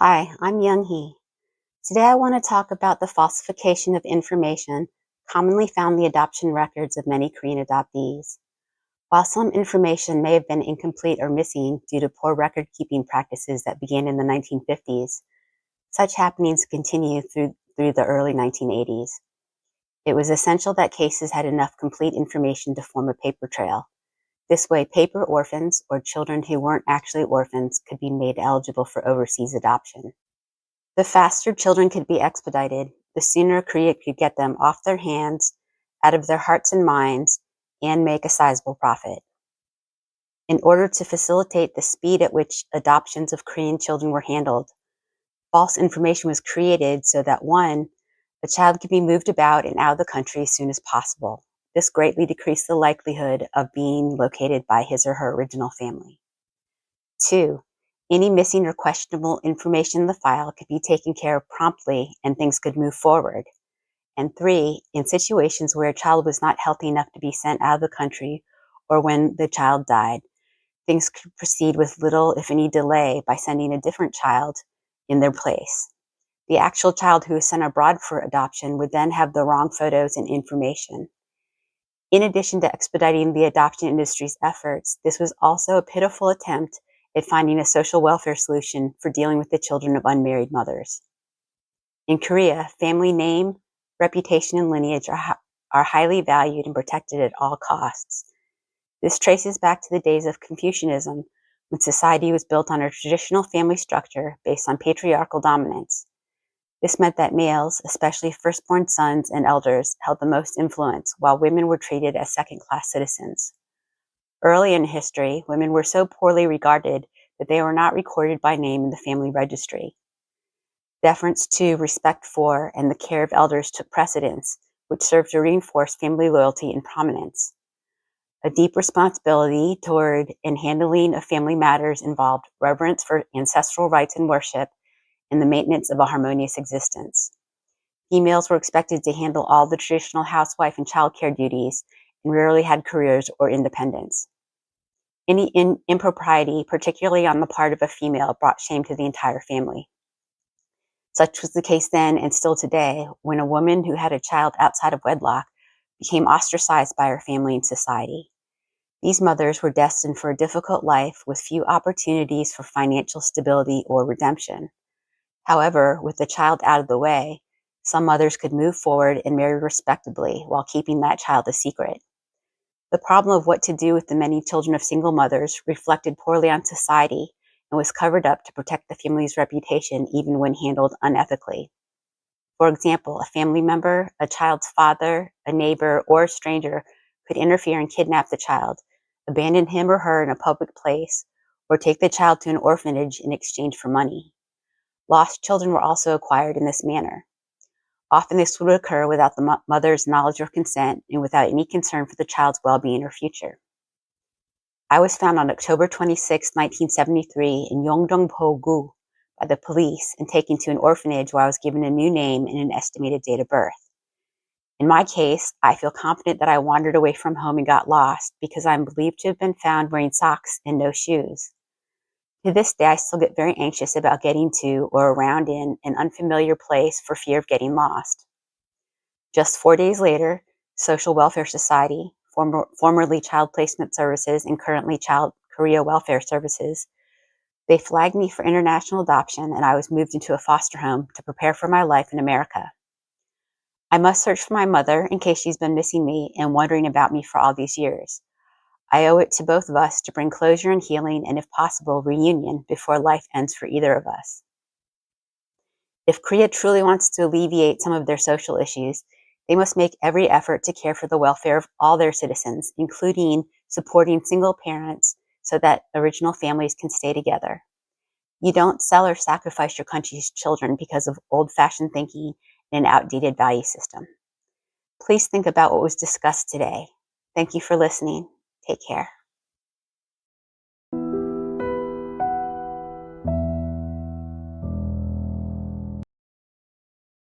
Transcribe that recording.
Hi, I'm Young-hee. Today I want to talk about the falsification of information commonly found in the adoption records of many Korean adoptees. While some information may have been incomplete or missing due to poor record-keeping practices that began in the 1950s, such happenings continued through the early 1980s. It was essential that cases had enough complete information to form a paper trail. This way, paper orphans, or children who weren't actually orphans, could be made eligible for overseas adoption. The faster children could be expedited, the sooner Korea could get them off their hands, out of their hearts and minds, and make a sizable profit. In order to facilitate the speed at which adoptions of Korean children were handled, false information was created so that, one, the child could be moved about and out of the country as soon as possible. This greatly decreased the likelihood of being located by his or her original family. Two, any missing or questionable information in the file could be taken care of promptly and things could move forward. And three, in situations where a child was not healthy enough to be sent out of the country or when the child died, things could proceed with little, if any, delay by sending a different child in their place. The actual child who was sent abroad for adoption would then have the wrong photos and information. In addition to expediting the adoption industry's efforts, this was also a pitiful attempt at finding a social welfare solution for dealing with the children of unmarried mothers. In Korea, family name, reputation, and lineage are highly valued and protected at all costs. This traces back to the days of Confucianism, when society was built on a traditional family structure based on patriarchal dominance. This meant that males, especially firstborn sons and elders, held the most influence, while women were treated as second-class citizens. Early in history, women were so poorly regarded that they were not recorded by name in the family registry. Deference to, respect for, and the care of elders took precedence, which served to reinforce family loyalty and prominence. A deep responsibility toward and handling of family matters involved reverence for ancestral rites and worship, and the maintenance of a harmonious existence. Females were expected to handle all the traditional housewife and childcare duties and rarely had careers or independence. Any impropriety, particularly on the part of a female, brought shame to the entire family. Such was the case then and still today, when a woman who had a child outside of wedlock became ostracized by her family and society. These mothers were destined for a difficult life with few opportunities for financial stability or redemption. However, with the child out of the way, some mothers could move forward and marry respectably while keeping that child a secret. The problem of what to do with the many children of single mothers reflected poorly on society and was covered up to protect the family's reputation even when handled unethically. For example, a family member, a child's father, a neighbor, or a stranger could interfere and kidnap the child, abandon him or her in a public place, or take the child to an orphanage in exchange for money. Lost children were also acquired in this manner. Often this would occur without the mother's knowledge or consent and without any concern for the child's well-being or future. I was found on October 26, 1973 in Yeongdeung-po-gu by the police and taken to an orphanage where I was given a new name and an estimated date of birth. In my case, I feel confident that I wandered away from home and got lost because I am believed to have been found wearing socks and no shoes. To this day, I still get very anxious about getting to or around in an unfamiliar place for fear of getting lost. Just 4 days later, Social Welfare Society, formerly Child Placement Services and currently Child Korea Welfare Services, they flagged me for international adoption and I was moved into a foster home to prepare for my life in America. I must search for my mother in case she's been missing me and wondering about me for all these years. I owe it to both of us to bring closure and healing and, if possible, reunion before life ends for either of us. If Korea truly wants to alleviate some of their social issues, they must make every effort to care for the welfare of all their citizens, including supporting single parents so that original families can stay together. You don't sell or sacrifice your country's children because of old-fashioned thinking and an outdated value system. Please think about what was discussed today. Thank you for listening. Take care.